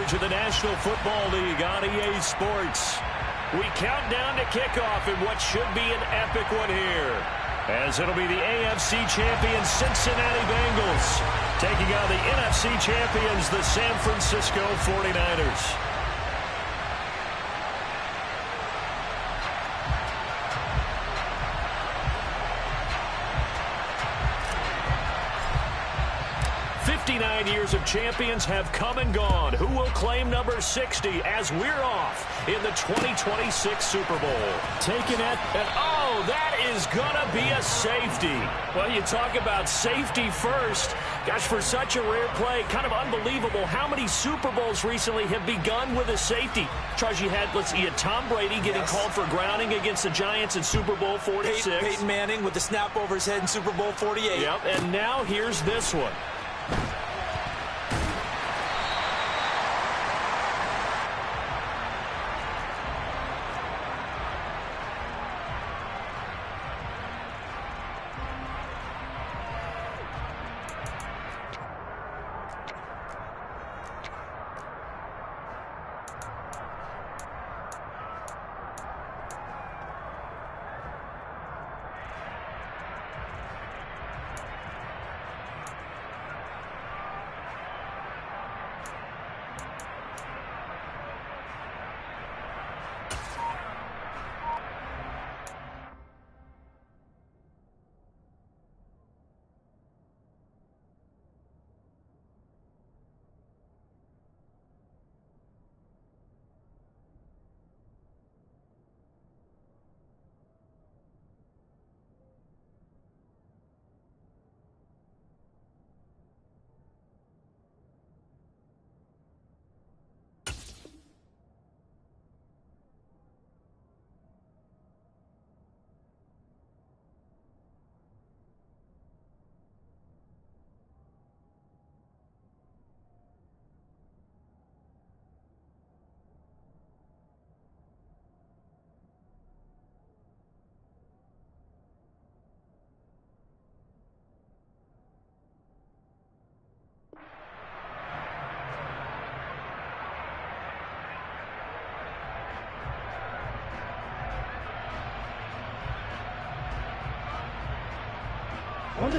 coverage of the National Football League on EA Sports. We count down to kickoff in what should be an epic one here, as it'll be the AFC champions Cincinnati Bengals taking on the NFC champions, the San Francisco 49ers. Years of champions have come and gone. Who will claim number 60 as we're off in the 2026 Super Bowl? Taking it, and oh, that is going to be a safety. Well, you talk about safety first. Gosh, for such a rare play, kind of unbelievable how many Super Bowls recently have begun with a safety. Charles, you had Tom Brady getting called for grounding against the Giants in Super Bowl 46. Peyton Manning with the snap over his head in Super Bowl 48. Yep, and now here's this one.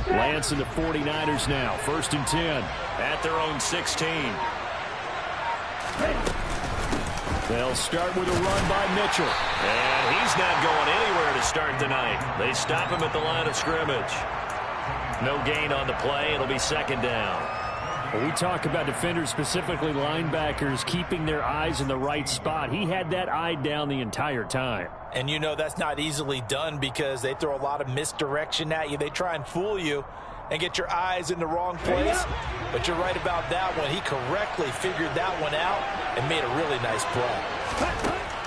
Lance and the 49ers now. 1st and 10 at their own 16. They'll start with a run by Mitchell. And he's not going anywhere to start the night. They stop him at the line of scrimmage. No gain on the play. It'll be 2nd down. Well, we talk about defenders, specifically linebackers, keeping their eyes in the right spot. He had that eye down the entire time. And you know that's not easily done because they throw a lot of misdirection at you. They try and fool you and get your eyes in the wrong place. But you're right about that one. He correctly figured that one out and made a really nice play.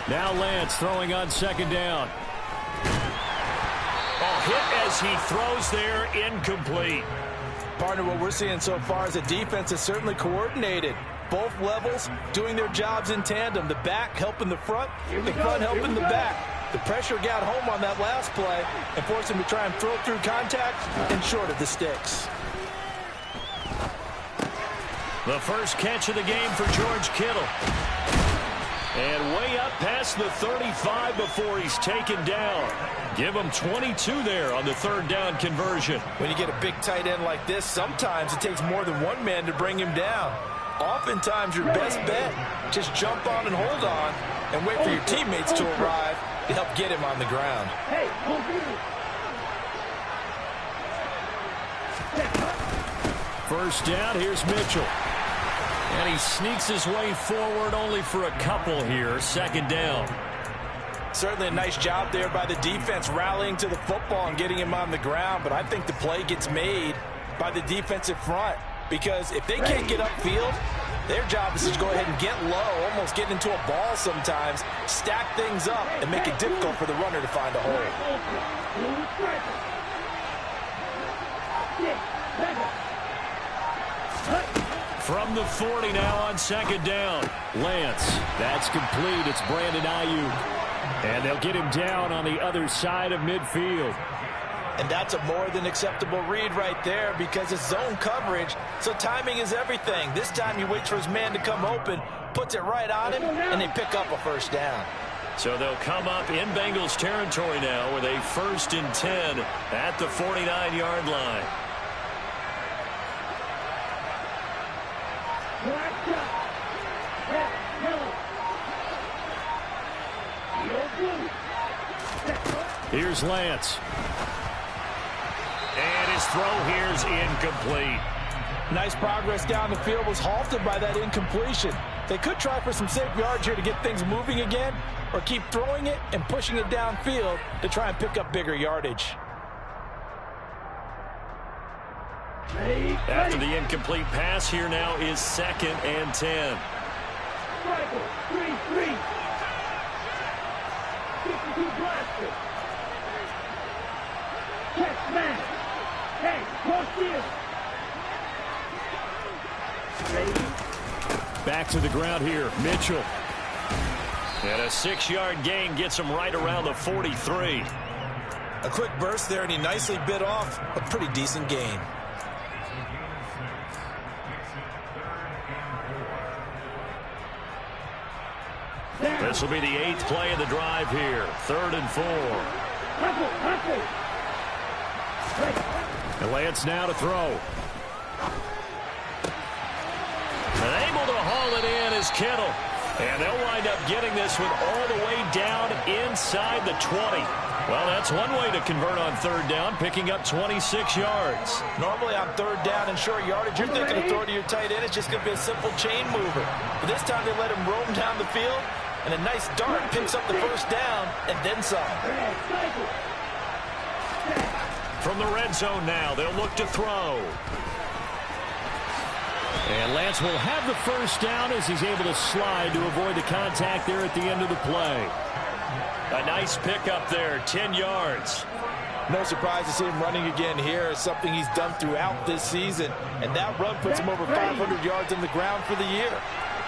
Now Lance throwing on 2nd down. Oh, hit as he throws there, incomplete. Partner, what we're seeing so far is the defense is certainly coordinated. Both levels doing their jobs in tandem. The back helping the front helping the back. The pressure got home on that last play and forced him to try and throw through contact and short of the sticks. The first catch of the game for George Kittle. And way up past the 35 before he's taken down. Give him 22 there on the 3rd down conversion. When you get a big tight end like this, sometimes it takes more than one man to bring him down. Oftentimes your best bet, just jump on and hold on and wait for your teammates to arrive to help get him on the ground. First down, here's Mitchell. And he sneaks his way forward only for a couple here. 2nd down. Certainly a nice job there by the defense rallying to the football and getting him on the ground. But I think the play gets made by the defensive front. Because if they can't get upfield, their job is to go ahead and get low, almost get into a ball sometimes, stack things up, and make it difficult for the runner to find a hole. From the 40 now on 2nd down. Lance, that's complete. It's Brandon Ayuk. And they'll get him down on the other side of midfield. And that's a more than acceptable read right there because it's zone coverage, so timing is everything. This time he waits for his man to come open, puts it right on him, and they pick up a first down. So they'll come up in Bengals territory now with a 1st and 10 at the 49-yard line. Here's Lance. And his throw here is incomplete. Nice progress down the field was halted by that incompletion. They could try for some safe yards here to get things moving again, or keep throwing it and pushing it downfield to try and pick up bigger yardage. After the incomplete pass, here now is 2nd and 10. 3-3. 52 blaster. Catch man. Hey, cross field. Back to the ground here, Mitchell. And a 6-yard gain gets him right around the 43. A quick burst there, and he nicely bit off a pretty decent gain. This will be the 8th play of the drive here. 3rd and 4. And Lance now to throw. And able to haul it in is Kittle. And they'll wind up getting this one all the way down inside the 20. Well, that's one way to convert on 3rd down, picking up 26 yards. Normally on 3rd down and short yardage, you're thinking of throwing to your tight end. It's just going to be a simple chain mover. But this time they let him roam down the field, and a nice dart picks up the first down and then some. From the red zone now, they'll look to throw. And Lance will have the first down as he's able to slide to avoid the contact there at the end of the play. A nice pickup there, 10 yards. No surprise to see him running again here. It's something he's done throughout this season. And that run puts him over 500 yards on the ground for the year.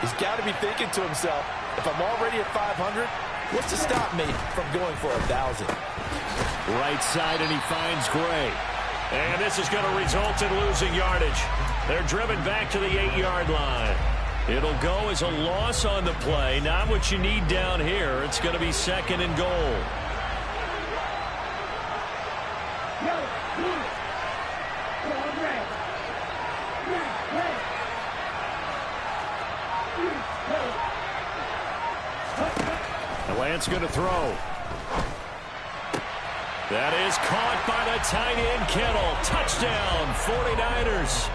He's got to be thinking to himself, if I'm already at 500, what's to stop me from going for 1,000? Right side, and he finds Gray. And this is going to result in losing yardage. They're driven back to the 8-yard line. It'll go as a loss on the play. Not what you need down here. It's going to be 2nd and goal. And Lance going to throw. That is caught by the tight end, Kittle. Touchdown, 49ers.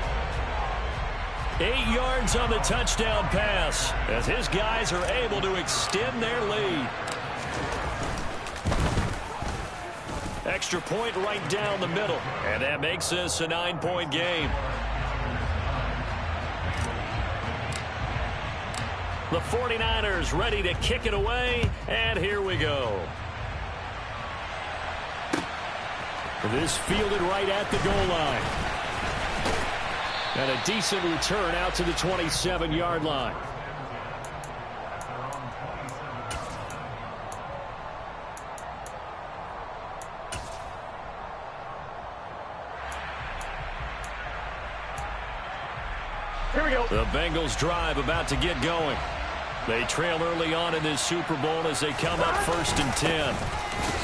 8 yards on the touchdown pass as his guys are able to extend their lead. Extra point right down the middle, and that makes this a 9-point game. The 49ers ready to kick it away, and here we go. This fielded right at the goal line. And a decent return out to the 27-yard line. Here we go. The Bengals drive about to get going. They trail early on in this Super Bowl as they come up 1st and 10.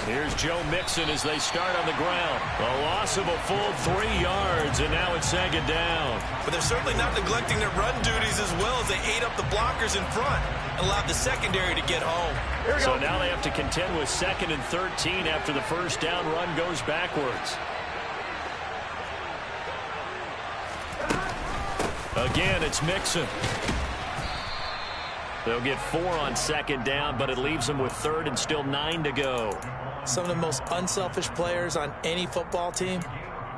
Here's Joe Mixon as they start on the ground. A loss of a full 3 yards, and now it's 2nd down. But they're certainly not neglecting their run duties as well as they ate up the blockers in front and allowed the secondary to get home. So now they have to contend with 2nd and 13 after the first down run goes backwards. Again, it's Mixon. They'll get 4 on 2nd down, but it leaves them with 3rd and still 9 to go. Some of the most unselfish players on any football team,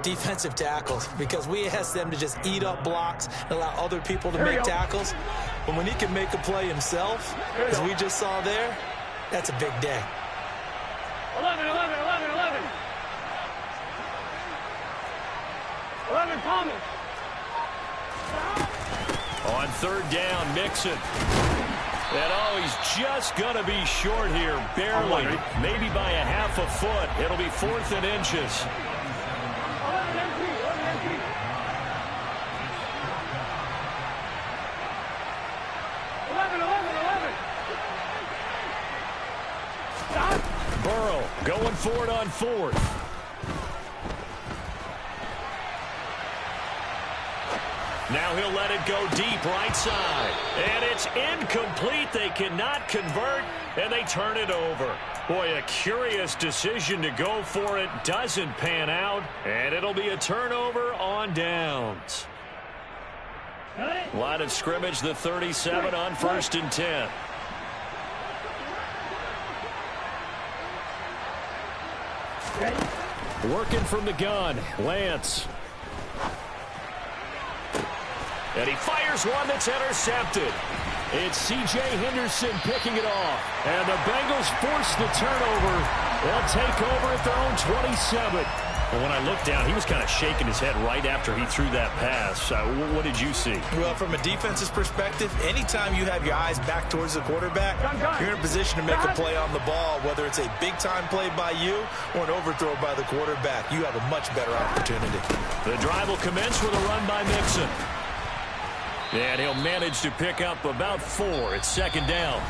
defensive tackles, because we ask them to just eat up blocks and allow other people to make tackles. But when he can make a play himself, as we just saw there, that's a big day. 11. 11 Thomas. On 3rd down, Mixon. And he's just going to be short here, barely, maybe by a half a foot. It'll be 4th and inches. 11. Burrow going for it on 4th. Now he'll let it go deep right side. And it's incomplete. They cannot convert, and they turn it over. Boy, a curious decision to go for it. Doesn't pan out, and it'll be a turnover on downs. Line of scrimmage, the 37 on 1st and 10. Working from the gun, Lance. And he fires one that's intercepted. It's C.J. Henderson picking it off. And the Bengals force the turnover. They'll take over at their own 27. Well, when I looked down, he was kind of shaking his head right after he threw that pass. What did you see? Well, from a defense's perspective, anytime you have your eyes back towards the quarterback, you're in a position to make a play on the ball, whether it's a big-time play by you or an overthrow by the quarterback. You have a much better opportunity. The drive will commence with a run by Mixon. And he'll manage to pick up about 4. It's 2nd down.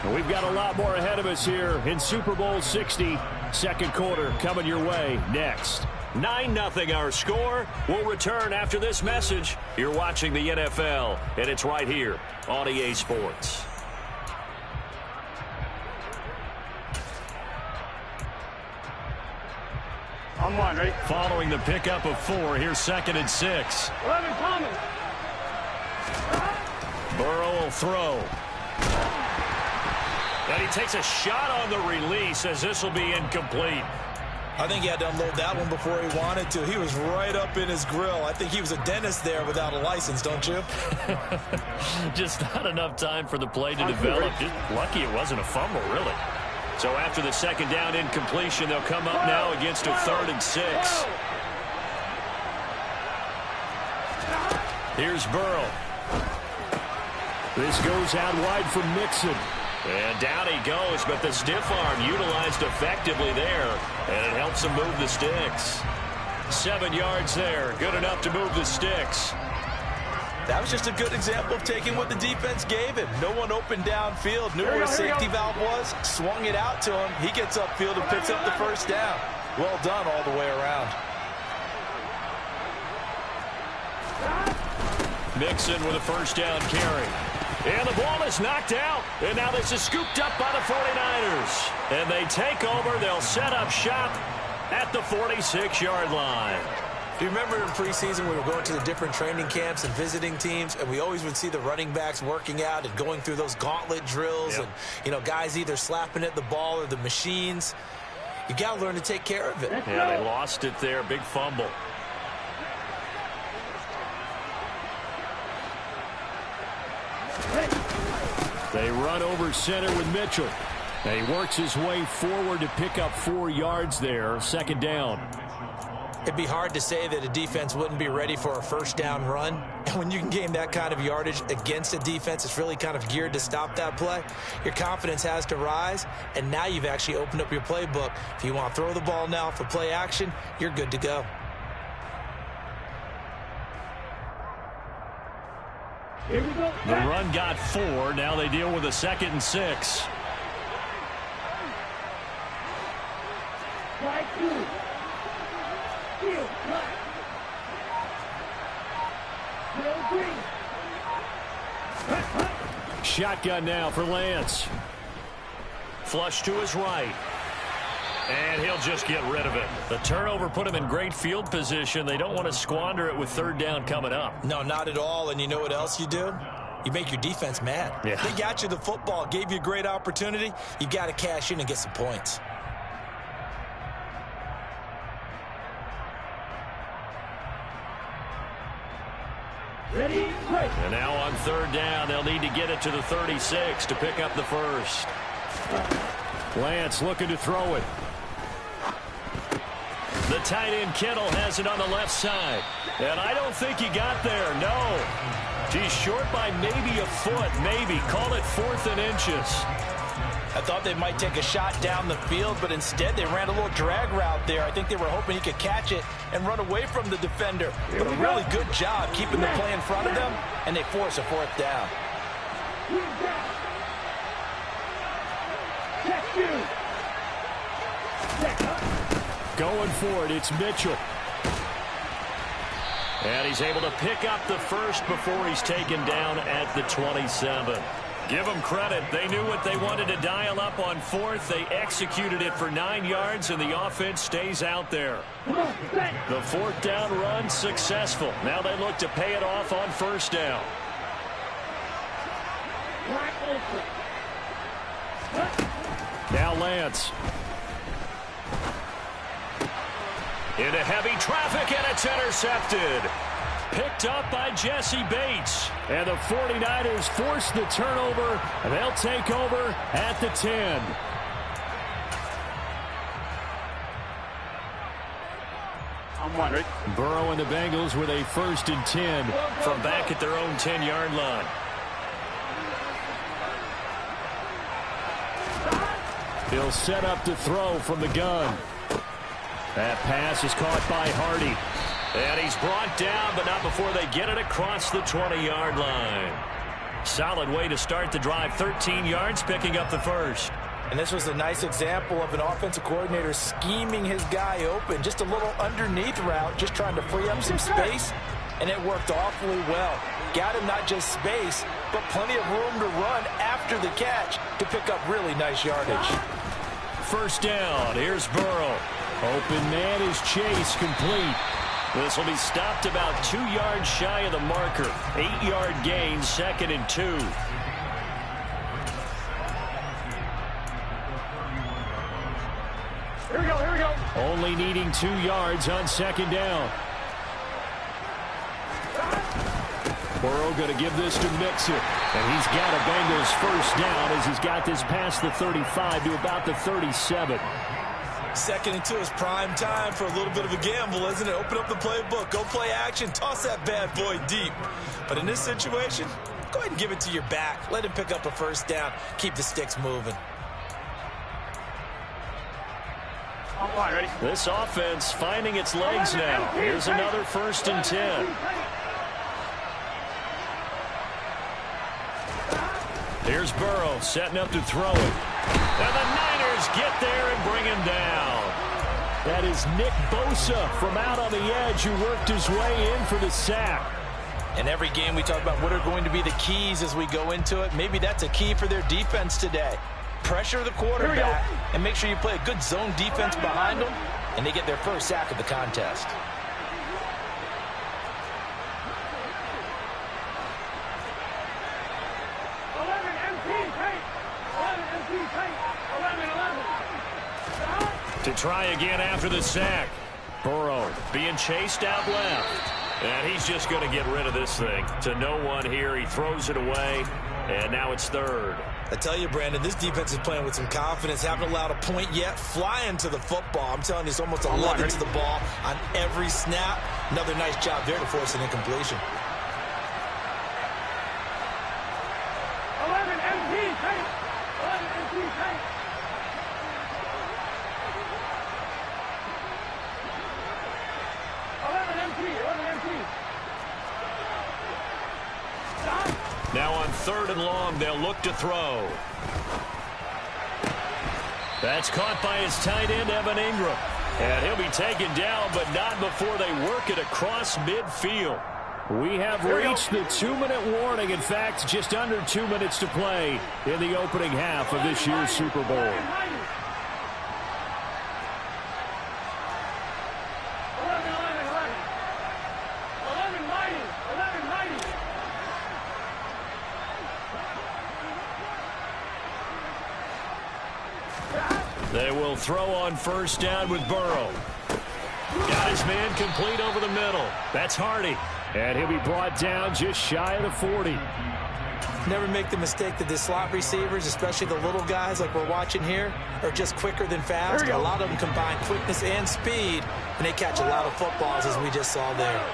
And we've got a lot more ahead of us here in Super Bowl 60. Second quarter coming your way next. 9-0 our score. We'll return after this message. You're watching the NFL, and it's right here on EA Sports. On 1, ready? Following the pickup of 4, here's 2nd and 6. 11 coming. Burrow will throw. And he takes a shot on the release as this will be incomplete. I think he had to unload that one before he wanted to. He was right up in his grill. I think he was a dentist there without a license, don't you? Just not enough time for the play to develop. Just lucky it wasn't a fumble, really. So after the 2nd down incompletion, they'll come up now against a 3rd and 6. Here's Burrow. This goes out wide from Mixon. And down he goes, but the stiff arm utilized effectively there, and it helps him move the sticks. 7 yards there, good enough to move the sticks. That was just a good example of taking what the defense gave him. No one open downfield, knew where his safety valve was, swung it out to him. He gets upfield and picks up the 1st down. Well done all the way around. Mixon with a 1st down carry. And the ball is knocked out. And now this is scooped up by the 49ers. And they take over. They'll set up shop at the 46-yard line. Do you remember in preseason we were going to the different training camps and visiting teams, and we always would see the running backs working out and going through those gauntlet drills, and, you know, guys either slapping at the ball or the machines. You got to learn to take care of it. Yeah, they lost it there. Big fumble. They run over center with Mitchell. And he works his way forward to pick up 4 yards there. 2nd down. It'd be hard to say that a defense wouldn't be ready for a 1st down run. And when you can gain that kind of yardage against a defense that's really kind of geared to stop that play, your confidence has to rise, and now you've actually opened up your playbook. If you want to throw the ball now for play action, you're good to go. Here we go. The run got 4. Now they deal with a 2nd and 6. Strike 2. Field, left. Field, 3. Shotgun now for Lance. Flush to his right. And he'll just get rid of it. The turnover put him in great field position. They don't want to squander it with 3rd down coming up. No, not at all. And you know what else you do? You make your defense mad. Yeah. They got you the football, gave you a great opportunity. You got to cash in and get some points. Ready, break. And now on 3rd down, they'll need to get it to the 36 to pick up the 1st. Lance looking to throw it. The tight end Kittle has it on the left side. And I don't think he got there, no. He's short by maybe a foot, maybe. Call it 4th and inches. I thought they might take a shot down the field, but instead they ran a little drag route there. I think they were hoping he could catch it and run away from the defender. But a really good job keeping the play in front of them, and they force a 4th down. Check 2. Going for it, it's Mitchell. And he's able to pick up the first before he's taken down at the 27. Give them credit. They knew what they wanted to dial up on fourth. They executed it for 9 yards, and the offense stays out there. The fourth down run successful. Now they look to pay it off on first down. Now Lance. Into heavy traffic, and it's intercepted. Picked up by Jesse Bates. And the 49ers force the turnover, and they'll take over at the 10. I'm wondering. Burrow and the Bengals with a 1st and 10 from back at their own 10-yard line. He'll set up to throw from the gun. That pass is caught by Hardy. And he's brought down, but not before they get it across the 20-yard line. Solid way to start the drive. 13 yards, picking up the first. And this was a nice example of an offensive coordinator scheming his guy open. Just a little underneath route, just trying to free up some space. And it worked awfully well. Got him not just space, but plenty of room to run after the catch to pick up really nice yardage. First down. Here's Burrow. Open man is Chase, complete. This will be stopped about 2 yards shy of the marker. 8-yard gain, 2nd and 2. Here we go, here we go. Only needing 2 yards on 2nd down. Burrow going to give this to Mixon. And he's got a Bengals first down as he's got this past the 35 to about the 37. 2nd and 2 is prime time for a little bit of a gamble, isn't it? Open up the playbook, go play action, toss that bad boy deep. But in this situation, go ahead and give it to your back. Let him pick up a first down. Keep the sticks moving. I'm fine, ready? This offense finding its legs now. Here's another 1st and 10. Here's Burrow setting up to throw it. And the Niners get there and bring him down. That is Nick Bosa from out on the edge who worked his way in for the sack. In every game we talk about what are going to be the keys as we go into it. Maybe that's a key for their defense today. Pressure the quarterback and make sure you play a good zone defense behind them, and they get their first sack of the contest. To try again after the sack. Burrow being chased out left. And he's just going to get rid of this thing. To no one here. He throws it away. And now it's 3rd. I tell you, Brandon, this defense is playing with some confidence. Haven't allowed a point yet. Flying to the football. I'm telling you, it's almost 11 to the ball on every snap. Another nice job there to force an incompletion. 11 MP, tight. 11 MP, tight. Now on 3rd and long, they'll look to throw. That's caught by his tight end, Evan Ingram. And he'll be taken down, but not before they work it across midfield. We have reached the 2-minute warning. In fact, just under 2 minutes to play in the opening half of this year's Super Bowl. They will throw on first down with Burrow. Got his man complete over the middle. That's Hardy. And he'll be brought down just shy of the 40. Never make the mistake that the slot receivers, especially the little guys like we're watching here, are just quicker than fast. A lot of them combine quickness and speed, and they catch a lot of footballs, as we just saw there.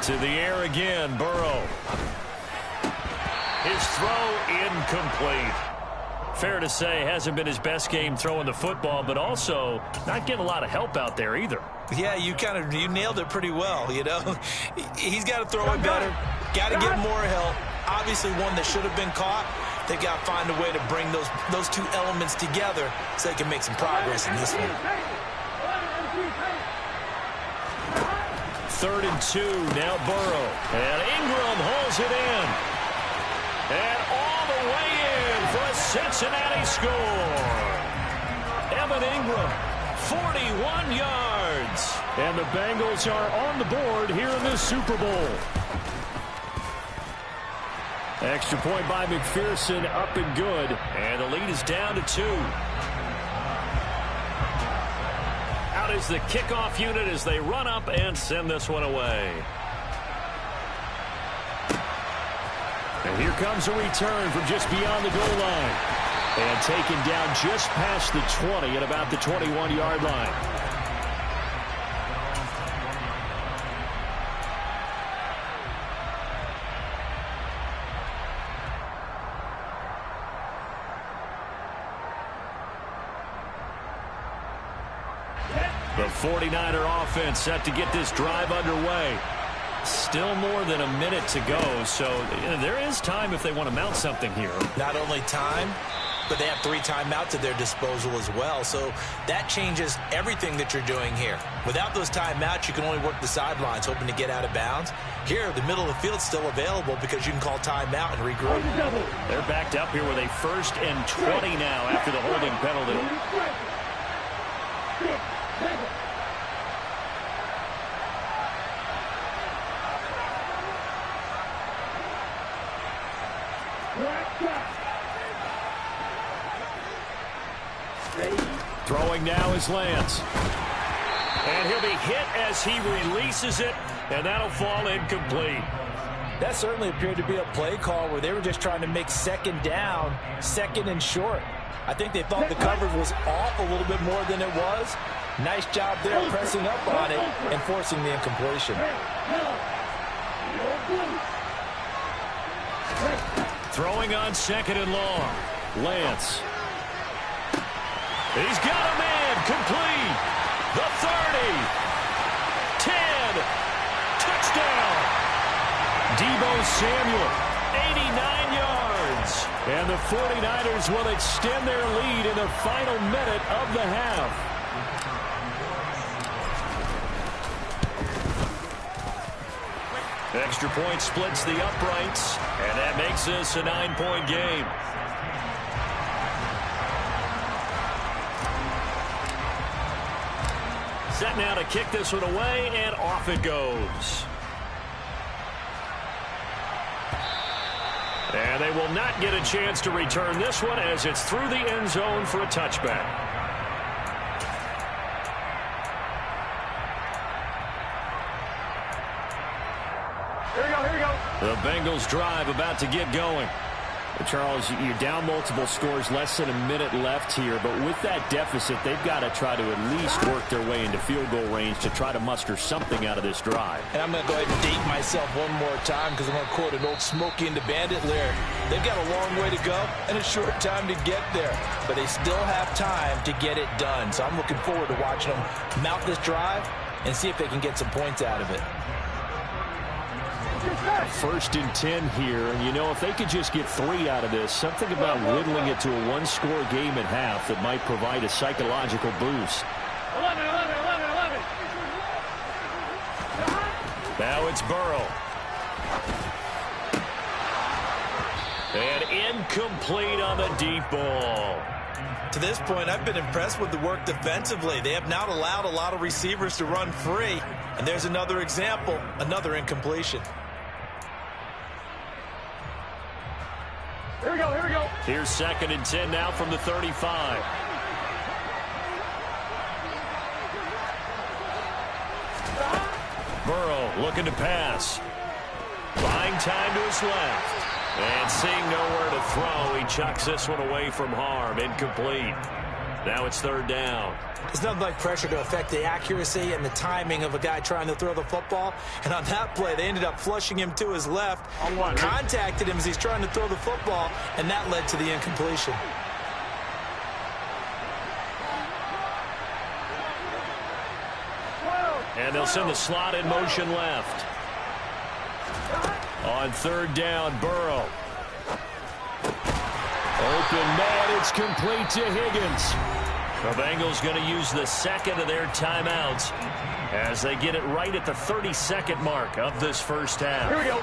To the air again, Burrow. His throw incomplete. Fair to say, hasn't been his best game throwing the football, but also not getting a lot of help out there either. Yeah, you nailed it pretty well, you know. He's got to throw it better, got to get more help. obviously one that should have been caught. They got to find a way to bring those two elements together so they can make some progress in this one. 3rd and 2, now Burrow. And Ingram holds it in. And all the way in for a Cincinnati score. Evan Ingram, 41 yards. And the Bengals are on the board here in this Super Bowl. Extra point by McPherson, up and good. And the lead is down to 2. Out is the kickoff unit as they run up and send this one away. And here comes a return from just beyond the goal line. And taken down just past the 20 at about the 21-yard line. The 49er offense set to get this drive underway. Still more than a minute to go, so there is time if they want to mount something here. Not only time, but they have 3 timeouts at their disposal as well, so that changes everything that you're doing here. Without those timeouts, you can only work the sidelines, hoping to get out of bounds. Here, the middle of the field's still available because you can call timeout and regroup. They're backed up here with a 1st and 20 now after the holding penalty. Throwing now is Lance. And he'll be hit as he releases it, and that'll fall incomplete. That certainly appeared to be a play call where they were just trying to make 2nd down, 2nd and short. I think they thought the coverage was off a little bit more than it was. Nice job there pressing up on it and forcing the incompletion. Throwing on 2nd and long. Lance. He's got a man complete. The 30. 10. Touchdown. Deebo Samuel, 89 yards. And the 49ers will extend their lead in the final minute of the half. Extra point splits the uprights, and that makes this a 9-point game. Set now to kick this one away, and off it goes. And they will not get a chance to return this one as it's through the end zone for a touchback. The Bengals drive about to get going. Charles, you're down multiple scores, less than a minute left here, but with that deficit, they've got to try to at least work their way into field goal range to try to muster something out of this drive. And I'm going to go ahead and date myself one more time because I'm going to quote an old Smokey and the Bandit lyric. They've got a long way to go and a short time to get there, but they still have time to get it done. So I'm looking forward to watching them mount this drive and see if they can get some points out of it. 1st and 10 here, and you know, if they could just get 3 out of this, something about whittling it to a 1-score game at half that might provide a psychological boost. 11. Now it's Burrow. And incomplete on the deep ball. To this point, I've been impressed with the work defensively. They have not allowed a lot of receivers to run free. And there's another example, another incompletion. Here we go. Here's 2nd and 10 now from the 35. Burrow looking to pass. Buying time to his left. And seeing nowhere to throw, he chucks this one away from harm. Incomplete. Now it's 3rd down. There's nothing like pressure to affect the accuracy and the timing of a guy trying to throw the football. And on that play, they ended up flushing him to his left. Contacted him as he's trying to throw the football, and that led to the incompletion. And they'll send the slot in motion left. On third down, Burrow. Open man, it's complete to Higgins. The Bengals going to use the second of their timeouts as they get it right at the 32nd mark of this first half. Here we go.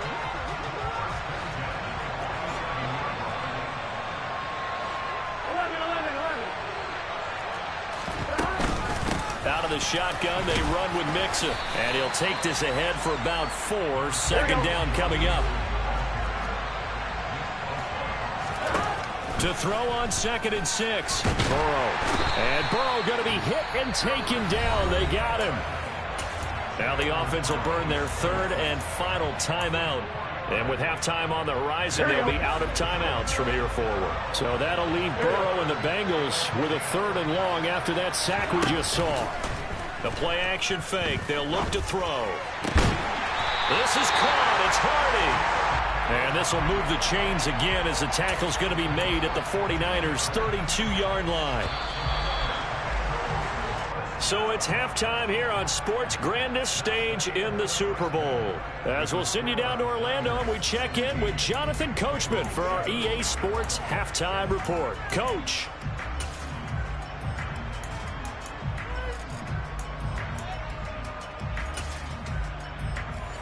Out of the shotgun, they run with Mixon. And he'll take this ahead for about 4. Second down coming up. To throw on 2nd and 6. Burrow. And Burrow going to be hit and taken down. They got him. Now the offense will burn their 3rd and final timeout. And with halftime on the horizon, they'll be out of timeouts from here forward. So that'll leave Burrow and the Bengals with a 3rd and long after that sack we just saw. The play action fake. They'll look to throw. This is caught. It's Hardy. And this will move the chains again as the tackle's going to be made at the 49ers' 32-yard line. So it's halftime here on sports' grandest stage in the Super Bowl. As we'll send you down to Orlando and we check in with Jonathan Coachman for our EA Sports Halftime Report. Coach.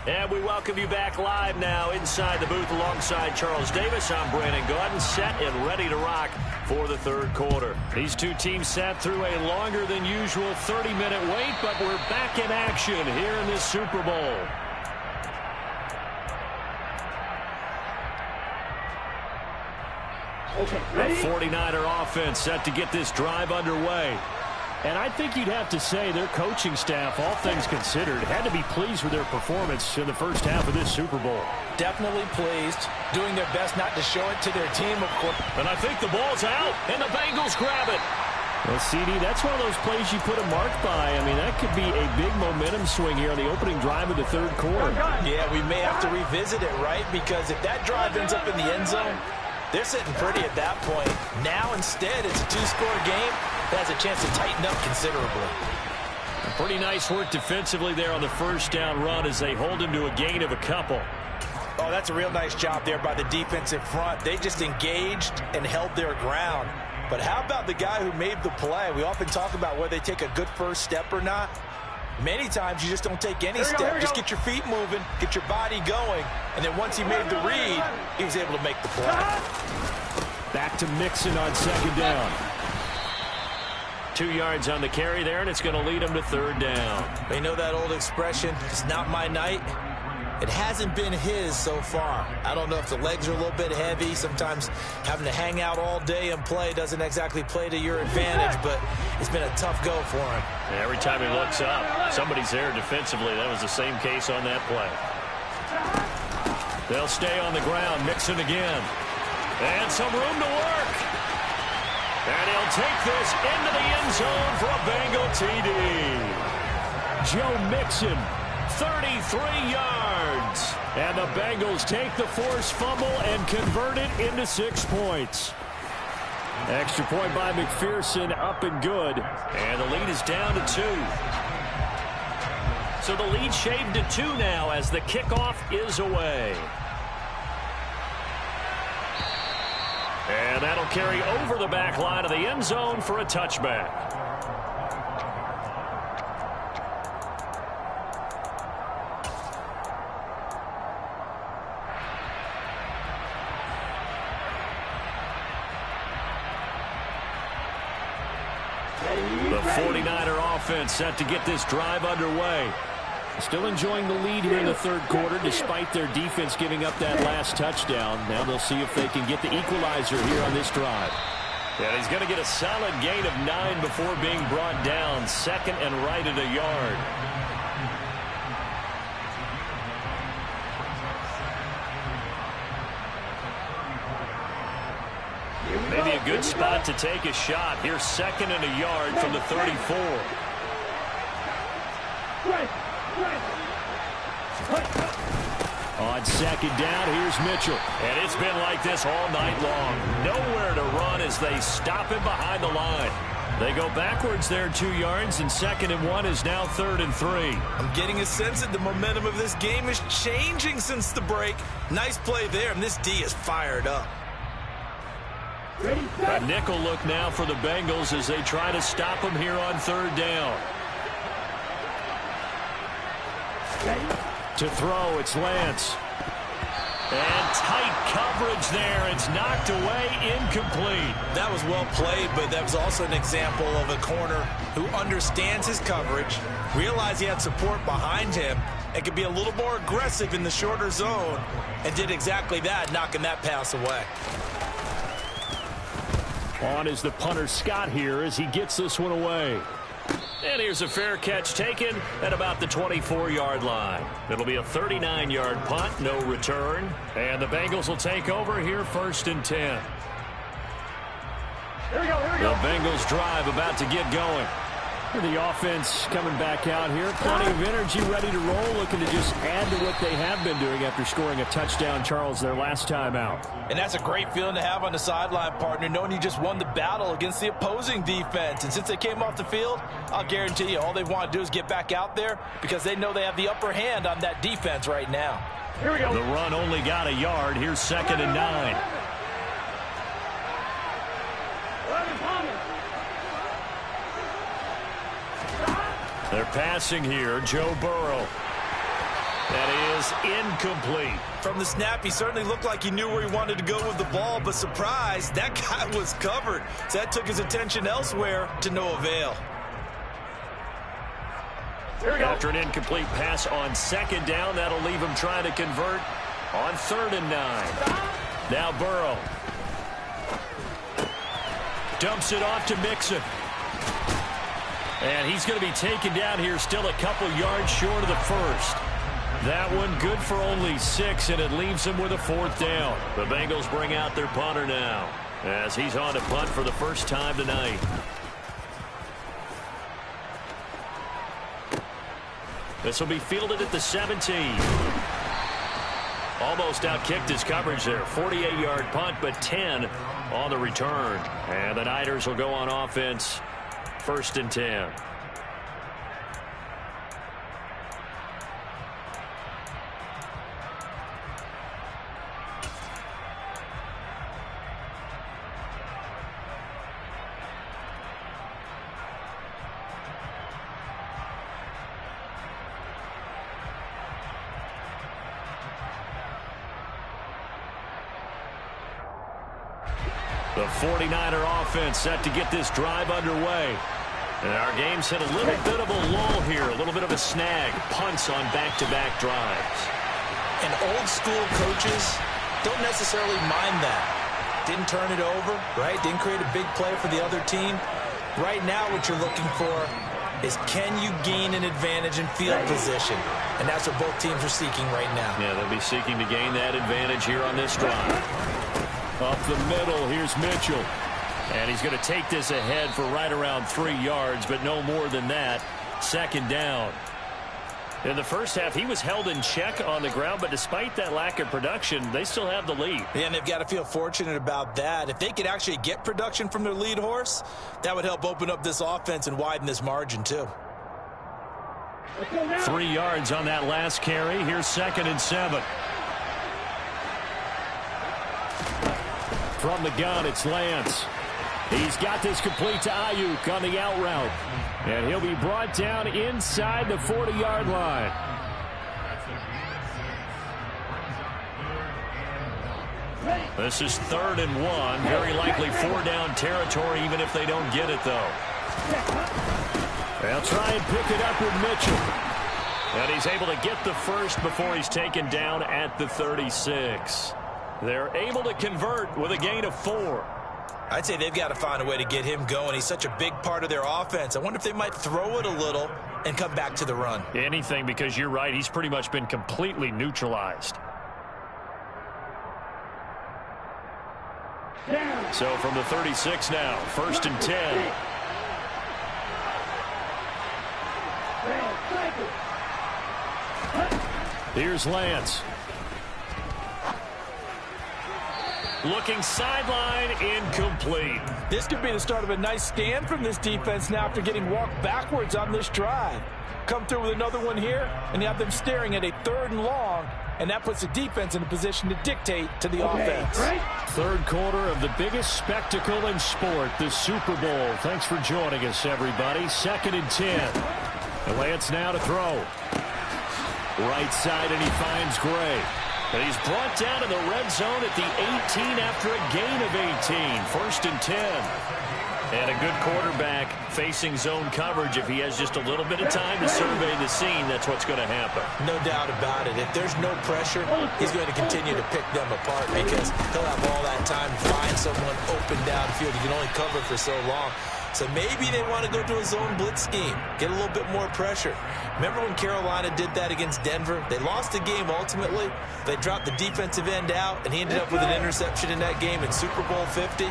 And we welcome you back live now inside the booth alongside Charles Davis. I'm Brandon Gaudin, set and ready to rock for the 3rd quarter. These two teams sat through a longer than usual 30-minute wait, but we're back in action here in this Super Bowl. Okay, The ready? 49er offense set to get this drive underway. And I think you'd have to say their coaching staff, all things considered, had to be pleased with their performance in the first half of this Super Bowl. Definitely pleased, doing their best not to show it to their team, of course. And I think the ball's out, and the Bengals grab it. Well, CD, that's one of those plays you put a mark by. I mean, that could be a big momentum swing here on the opening drive of the 3rd quarter. Yeah, we may have to revisit it, right? Because if that drive ends up in the end zone, they're sitting pretty at that point. Now, instead, it's a 2-score game that has a chance to tighten up considerably. Pretty nice work defensively there on the first down run as they hold him to a gain of a couple. Oh, that's a real nice job there by the defensive front. They just engaged and held their ground. But how about the guy who made the play? We often talk about whether they take a good first step or not. Many times you just don't take any step. Just get your feet moving, get your body going. And then once he made the read, he was able to make the play. Back to Mixon on 2nd down. 2 yards on the carry there, and it's going to lead him to 3rd down. They know that old expression, it's not my night. It hasn't been his so far. I don't know if the legs are a little bit heavy. Sometimes having to hang out all day and play doesn't exactly play to your advantage, but it's been a tough go for him. And every time he looks up, somebody's there defensively. That was the same case on that play. They'll stay on the ground. Mixon again. And some room to work. And he'll take this into the end zone for a Bengal TD. Joe Mixon, 33 yards. And the Bengals take the forced fumble and convert it into 6 points. Extra point by McPherson, up and good. And the lead is down to 2. So the lead shaved to 2 now as the kickoff is away. And that'll carry over the back line of the end zone for a touchback. The 49er offense set to get this drive underway. Still enjoying the lead here in the 3rd quarter despite their defense giving up that last touchdown. Now they'll see if they can get the equalizer here on this drive. And he's going to get a solid gain of 9 before being brought down. 2nd and right at a yard. Maybe a good spot to take a shot. Here's 2nd and a yard from the 34. On 2nd down, here's Mitchell. And it's been like this all night long. Nowhere to run as they stop him behind the line. They go backwards there 2 yards, and 2nd and 1 is now 3rd and 3. I'm getting a sense that the momentum of this game is changing since the break. Nice play there, and this D is fired up. A nickel look now for the Bengals as they try to stop them here on 3rd down. To throw, it's Lance. And tight coverage there. It's knocked away, incomplete. That was well played, but that was also an example of a corner who understands his coverage, realized he had support behind him, and could be a little more aggressive in the shorter zone, and did exactly that, knocking that pass away. On is the punter Scott here as he gets this one away. And here's a fair catch taken at about the 24-yard line. It'll be a 39-yard punt, no return. And the Bengals will take over here 1st and 10. Here we go, here we go. The Bengals drive about to get going. The offense coming back out here. Plenty of energy, ready to roll, looking to just add to what they have been doing after scoring a touchdown, Charles, their last time out. And that's a great feeling to have on the sideline, partner, knowing you just won the battle against the opposing defense. And since they came off the field, I'll guarantee you all they want to do is get back out there because they know they have the upper hand on that defense right now. Here we go. The run only got a yard. Here's 2nd and 9. They're passing here. Joe Burrow. That is incomplete. From the snap, he certainly looked like he knew where he wanted to go with the ball, but surprise, that guy was covered. So that took his attention elsewhere to no avail. After an incomplete pass on 2nd down, that'll leave him trying to convert on 3rd and 9. Now Burrow. Dumps it off to Mixon. And he's going to be taken down here still a couple yards short of the first. That one good for only 6, and it leaves him with a 4th down. The Bengals bring out their punter now as he's on to punt for the first time tonight. This will be fielded at the 17. Almost outkicked his coverage there. 48-yard punt, but 10 on the return. And the Niners will go on offense. 1st and 10. The 49er offense set to get this drive underway. And our game's hit a little bit of a lull here, a little bit of a snag. Punts on back-to-back drives. And old-school coaches don't necessarily mind that. Didn't turn it over, right? Didn't create a big play for the other team. Right now what you're looking for is can you gain an advantage in field position? And that's what both teams are seeking right now. Yeah, they'll be seeking to gain that advantage here on this drive. Up the middle, here's Mitchell. And he's going to take this ahead for right around 3 yards, but no more than that. 2nd down. In the first half, he was held in check on the ground, but despite that lack of production, they still have the lead. Yeah, and they've got to feel fortunate about that. If they could actually get production from their lead horse, that would help open up this offense and widen this margin, too. 3 yards on that last carry. Here's 2nd and 7. From the gun, it's Lance. He's got this complete to Ayuk on the out route. And he'll be brought down inside the 40-yard line. This is 3rd and 1. Very likely 4-down territory, even if they don't get it, though. They'll try and pick it up with Mitchell. And he's able to get the first before he's taken down at the 36. They're able to convert with a gain of 4. I'd say they've got to find a way to get him going. He's such a big part of their offense. I wonder if they might throw it a little and come back to the run. Anything, because you're right. He's pretty much been completely neutralized. So from the 36 now, 1st and 10. Here's Lance. Looking sideline, incomplete. This could be the start of a nice stand from this defense now after getting walked backwards on this drive. Come through with another one here, and you have them staring at a 3rd and long, and that puts the defense in a position to dictate to the offense. Right. Third quarter of the biggest spectacle in sport, the Super Bowl. Thanks for joining us, everybody. 2nd and 10. And Lance now to throw. Right side, and he finds Gray. And he's brought down in the red zone at the 18 after a gain of 18. 1st and 10. And a good quarterback facing zone coverage. If he has just a little bit of time to survey the scene, that's what's going to happen. No doubt about it. If there's no pressure, he's going to continue to pick them apart because he'll have all that time to find someone open downfield. He can only cover for so long. So maybe they want to go to a zone blitz scheme, get a little bit more pressure. Remember when Carolina did that against Denver? They lost the game ultimately. They dropped the defensive end out, and he ended up with an interception in that game in Super Bowl 50.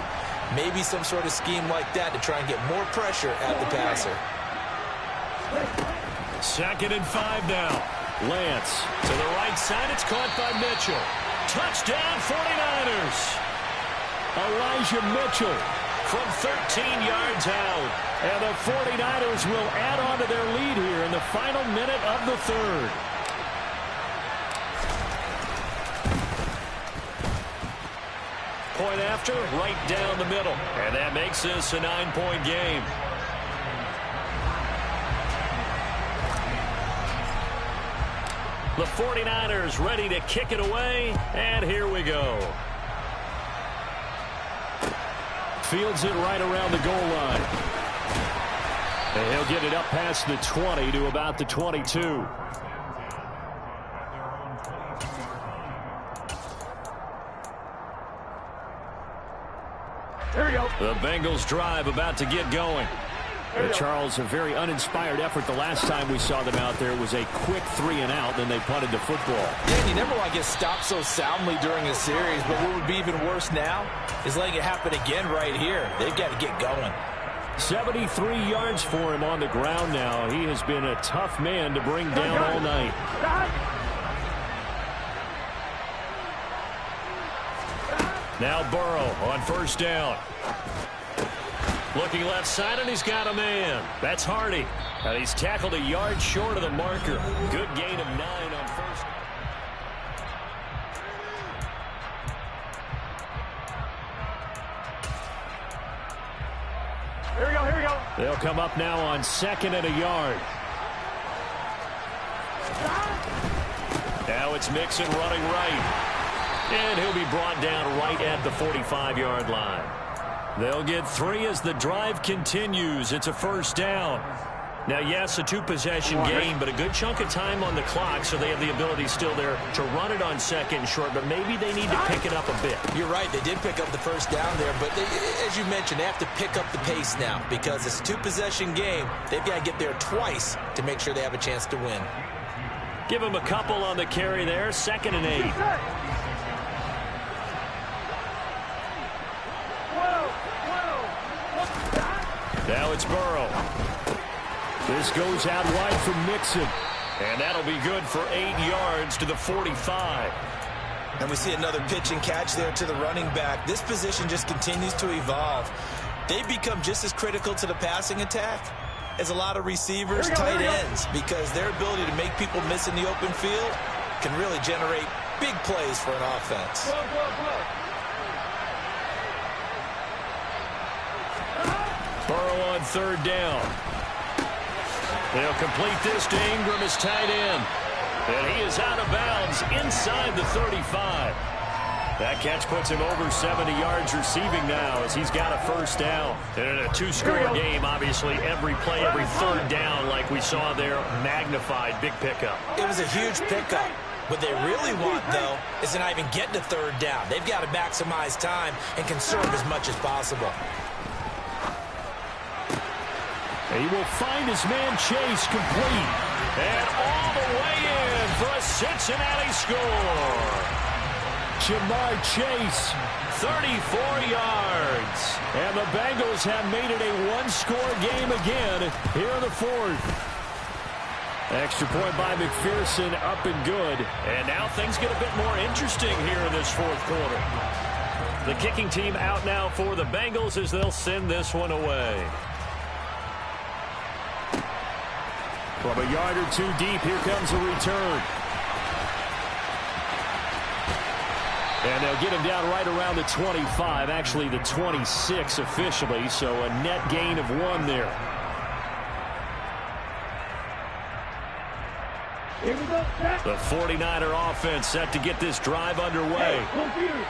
Maybe some sort of scheme like that to try and get more pressure at the passer. 2nd and 5 now. Lance to the right side. It's caught by Mitchell. Touchdown 49ers. Elijah Mitchell from 13 yards out. And the 49ers will add on to their lead here in the final minute of the 3rd. Point after, right down the middle. And that makes this a 9-point game. The 49ers ready to kick it away. And here we go. Fields it right around the goal line. And he'll get it up past the 20 to about the 22. Here we go. The Bengals drive about to get going. Charles, a very uninspired effort the last time we saw them out there. It was a quick 3 and out, then they punted the football. Yeah, and you never want to get stopped so soundly during a series, but what would be even worse now is letting it happen again right here. They've got to get going. 73 yards for him on the ground now. He has been a tough man to bring down all night. Now Burrow on 1st down. Looking left side, and he's got a man. That's Hardy. And he's tackled a yard short of the marker. Good gain of 9 on 1st. Here we go, here we go. They'll come up now on 2nd and a yard. Now it's Mixon running right. And he'll be brought down right at the 45-yard line. They'll get 3 as the drive continues. It's a 1st down. Now, yes, a 2-possession game, but a good chunk of time on the clock, so they have the ability still there to run it on 2nd and short, but maybe they need to pick it up a bit. You're right. They did pick up the 1st down there, but as you mentioned, they have to pick up the pace now because it's a 2-possession game. They've got to get there twice to make sure they have a chance to win. Give them a couple on the carry there. 2nd and 8. Now it's Burrow. This goes out wide for Mixon. And that'll be good for 8 yards to the 45. And we see another pitch and catch there to the running back. This position just continues to evolve. They've become just as critical to the passing attack as a lot of receivers, tight ends, because their ability to make people miss in the open field can really generate big plays for an offense. Burrow on 3rd down. They'll complete this to Ingram as tight end. And he is out of bounds inside the 35. That catch puts him over 70 yards receiving now as he's got a 1st down. And in a 2-score game, obviously, every play, every 3rd down, like we saw there, magnified. Big pickup. It was a huge pickup. What they really want, though, is to not even get to 3rd down. They've got to maximize time and conserve as much as possible. He will find his man Chase complete. And all the way in for a Cincinnati score. Jamar Chase, 34 yards. And the Bengals have made it a 1-score game again here in the 4th. Extra point by McPherson, up and good. And now things get a bit more interesting here in this 4th quarter. The kicking team out now for the Bengals as they'll send this one away. From a yard or two deep, here comes a return. And they'll get him down right around the 25, actually the 26 officially, so a net gain of 1 there. The 49er offense set to get this drive underway.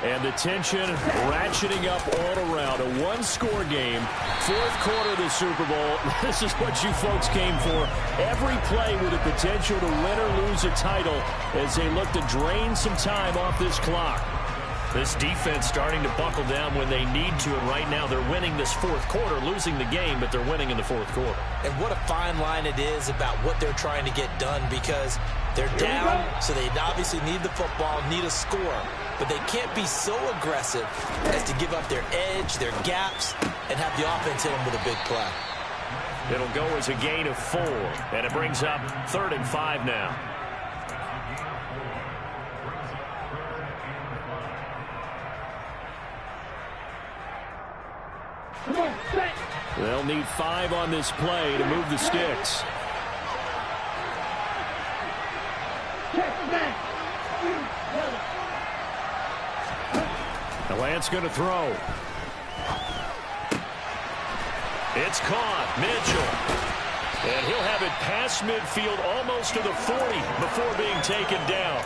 And the tension ratcheting up all around. A one-score game. Fourth quarter of the Super Bowl. This is what you folks came for. Every play with the potential to win or lose a title as they look to drain some time off this clock. This defense starting to buckle down when they need to, and right now they're winning this fourth quarter, losing the game, but they're winning in the fourth quarter. And what a fine line it is about what they're trying to get done, because they're down, so they obviously need the football, need a score, but they can't be so aggressive as to give up their edge, their gaps, and have the offense hit them with a big play. It'll go as a gain of 4, and it brings up 3rd and 5 now. They'll need 5 on this play to move the sticks. The Lance going to throw. It's caught. Mitchell. And he'll have it past midfield almost to the 40 before being taken down.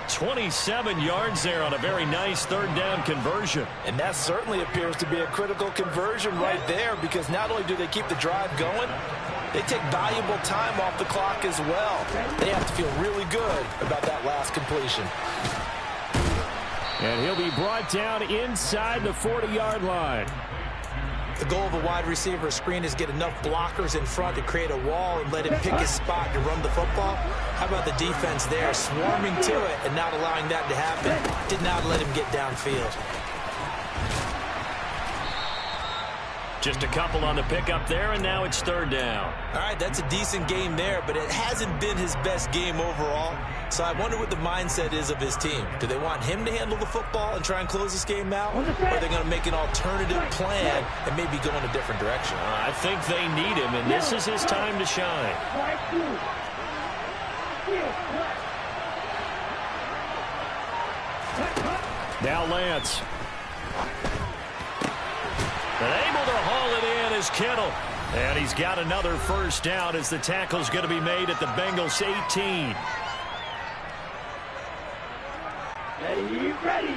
27 yards there on a very nice 3rd down conversion. And that certainly appears to be a critical conversion right there, because not only do they keep the drive going, they take valuable time off the clock as well. They have to feel really good about that last completion. And he'll be brought down inside the 40-yard line. The goal of a wide receiver screen is get enough blockers in front to create a wall and let him pick his spot to run the football. How about the defense there, swarming to it and not allowing that to happen? Did not let him get downfield. Just a couple on the pickup there, and now it's 3rd down. All right, that's a decent game there, but it hasn't been his best game overall. So I wonder what the mindset is of his team. Do they want him to handle the football and try and close this game out? Or are they going to make an alternative plan and maybe go in a different direction? I think they need him, and this is his time to shine. Now Lance. And able to haul it in is Kittle. And he's got another 1st down as the tackle's going to be made at the Bengals 18. Ready.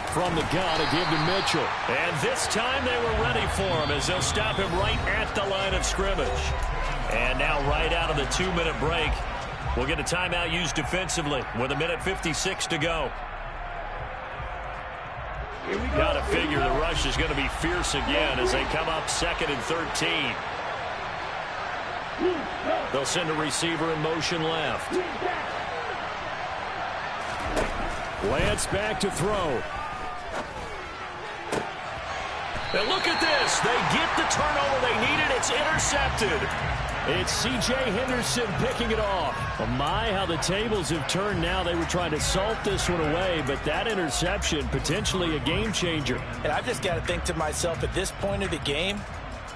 From the gun, a give to Mitchell. And this time they were ready for him as they'll stop him right at the line of scrimmage. And now right out of the 2-minute break, we'll get a timeout used defensively with 1:56 to go. Got to figure the rush is going to be fierce again as they come up 2nd and 13. They'll send a receiver in motion left. Lance back to throw. And look at this. They get the turnover they needed. It's intercepted. It's C.J. Henderson picking it off. Oh my, how the tables have turned now. They were trying to salt this one away, but that interception, potentially a game changer. And I've just got to think to myself, at this point of the game,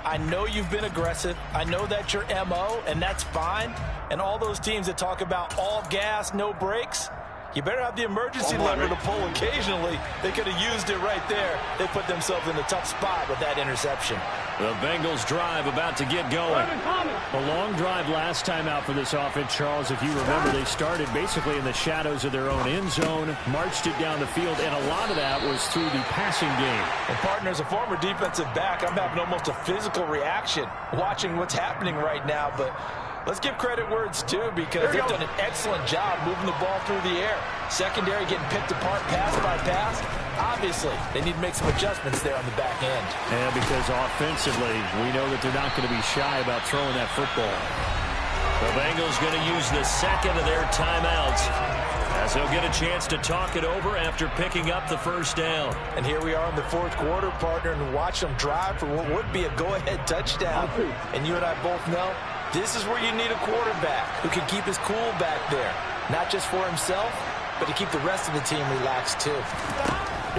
I know you've been aggressive. I know that's your MO, and that's fine. And all those teams that talk about all gas, no brakes, you better have the emergency lever to pull occasionally. They could have used it right there. They put themselves in a tough spot with that interception. The Bengals drive about to get going. A long drive last time out for this offense, Charles. If you remember, they started basically in the shadows of their own end zone, marched it down the field, and a lot of that was through the passing game. And, partner, as a former defensive back, I'm having almost a physical reaction watching what's happening right now. But let's give credit where it's due, because they've done an excellent job moving the ball through the air. Secondary getting picked apart pass by pass. Obviously, they need to make some adjustments there on the back end. And because offensively, we know that they're not going to be shy about throwing that football. The Bengals going to use the 2nd of their timeouts as they'll get a chance to talk it over after picking up the 1st down. And here we are in the 4th quarter, partner, and watch them drive for what would be a go-ahead touchdown. And you and I both know this is where you need a quarterback who can keep his cool back there. not just for himself, but to keep the rest of the team relaxed too.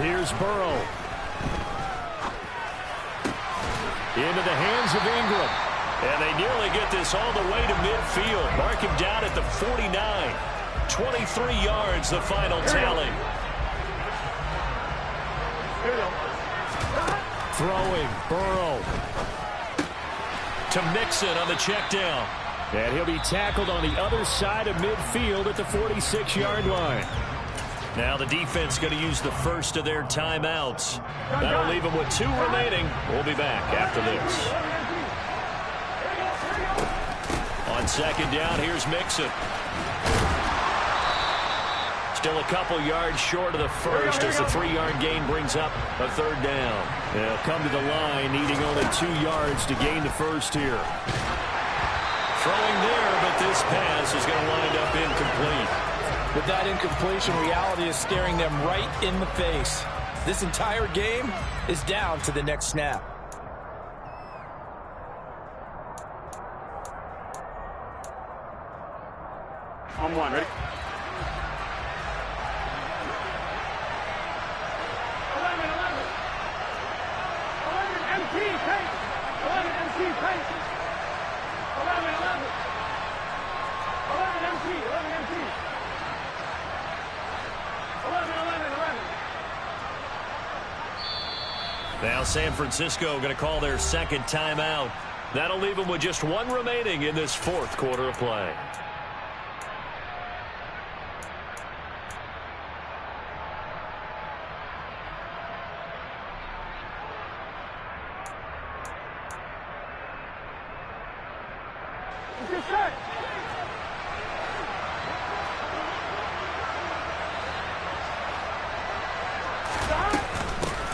Here's Burrow. Into the hands of Ingram. And they nearly get this all the way to midfield. Mark him down at the 49. 23 yards, the final tally. Throwing, Burrow. To Mixon on the check down. And he'll be tackled on the other side of midfield at the 46-yard line. Now the defense going to use the first of their timeouts. That'll leave them with 2 remaining. We'll be back after this. On second down, here's Mixon. Still a couple yards short of the first as the 3-yard gain brings up a third down. They'll come to the line needing only 2 yards to gain the first here. Throwing there, but this pass is going to wind up incomplete. With that incompletion, reality is staring them right in the face. This entire game is down to the next snap. On one, ready? 11 MT, take. 11 MT, take. 11 MT, 11 MT. 11. Now San Francisco going to call their second timeout. That'll leave them with just 1 remaining in this 4th quarter of play.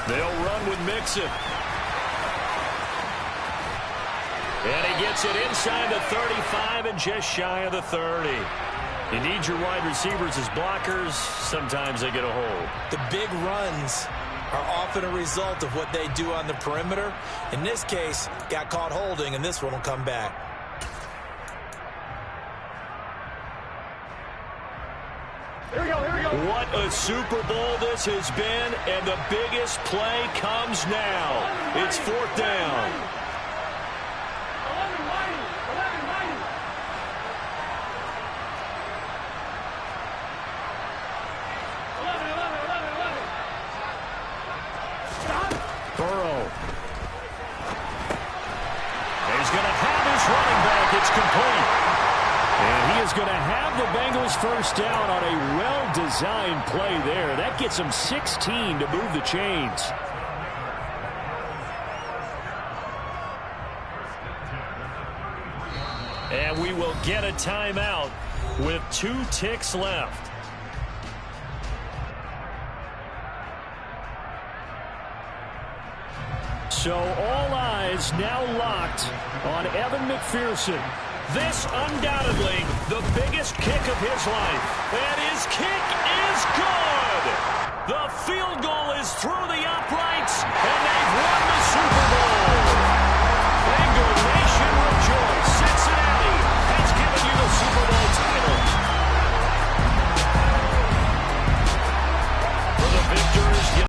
They'll run with Mixon. And he gets it inside the 35 and just shy of the 30. You need your wide receivers as blockers. Sometimes they get a hold. The big runs are often a result of what they do on the perimeter. In this case, got caught holding, and this one will come back. What a Super Bowl this has been, and the biggest play comes now. It's 4th down. 11 mighty. Burrow. And he's going to have his running back. It's complete. And he is going to have the Bengals first down on a well-designed play there. That gets them 16 to move the chains. And we will get a timeout with 2 ticks left. So all eyes now locked on Evan McPherson. This undoubtedly the biggest kick of his life. And his kick is good. The field goal is through the